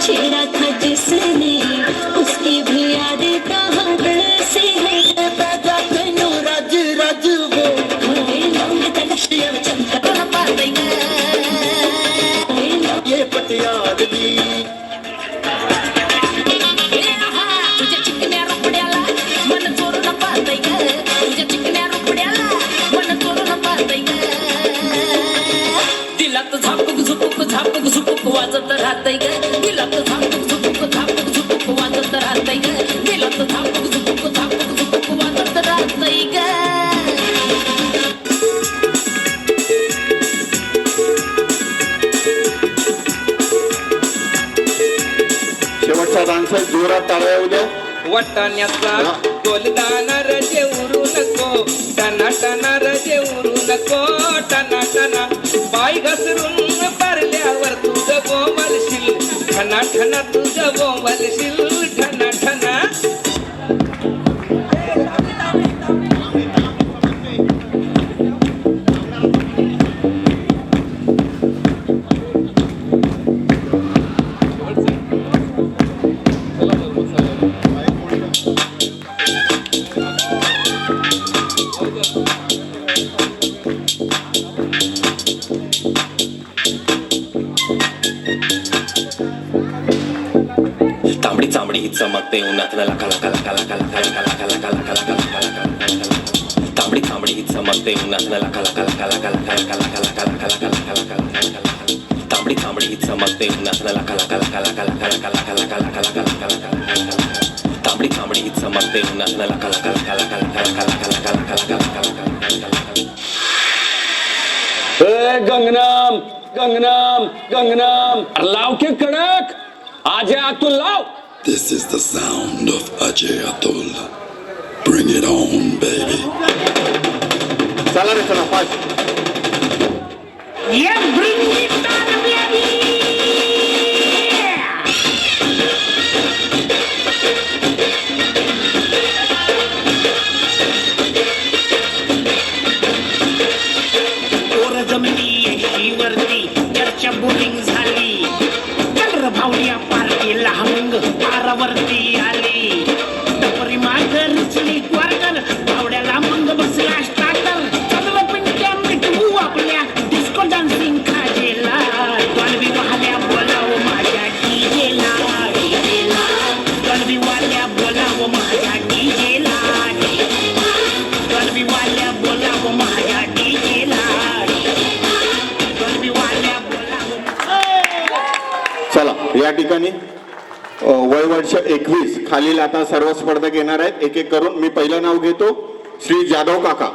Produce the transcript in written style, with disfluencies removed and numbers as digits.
छेड़ा था जिसने उसकी भी यादें कहाँ दिल से है ताजा तनु राज राज वो होए लौंग तलशिया चंका ना पातेंगे ये पटियाली तुझ्या चिकन्या रुपड्याला मन चोरून पातेंगे तुझ्या चिकन्या रुपड्याला मन चोरून पातेंगे दिलात झापक झुपक वाजत राहतंय ग दिलात झापक झुपक वाजत राहतंय ग दिलात झापक झुपक वाजत राहतंय ग शेवटचा डान्स जोरात टाळ्या येऊ द्या. वाटाण्याचा गोलदाना रजे उरू नको टना टना रजे उरू नको टना टना पाय घसरून पारल्यावर तुझं बोंबलशील ठना ठना तुझं बोंबलशील ठना ठना तांबडी चांबडी ही चमकते उन्हात लका लका लका लका लका लका लका लका लका लका लका तांबडी चांबडी ही चमकते उन्हात लका लका लका लका लका लका लका लका लका लका लका तांबडी चांबडी ही चमकते उन्हात लका लका लका लका लका लका लका लका लका लका लका तांबडी चांबडी ही चमकते उन्हात लका लका लका लका लका लका लका लका लका लका ए गंगनाम गंगनाम गंगनाम लाव के कडक Ajay Atul लाव. This is the sound of Ajay Atul. Bring it on, baby. चला रे चला fast. bring it on baby ओर जमिनी शिवरती चर्चा बोलिंग झाली भावड्या पार्टीला मग पारावरती आली टपरी माग रुचली द्वारकर भावड्याला मग बसला स्टार्टर चंद्र पिंट्या मिटवू आपल्या डिस्को डान्सिंग खाजेला डॉल्बी वाल्या बोलाव माझ्या डीजेला डॉल्बी वाल्या बोलाव माझ्या डीजेला डॉल्बी वाल्या बोलाव माझ्या डीजेला डॉल्बी वाल्या बोलाव. चला या ठिकाणी वय वर्ष 21 खालील आता सर्व स्पर्धक येणार आहेत एक एक करून. मी पहिलं नाव घेतो श्री जाधव काका.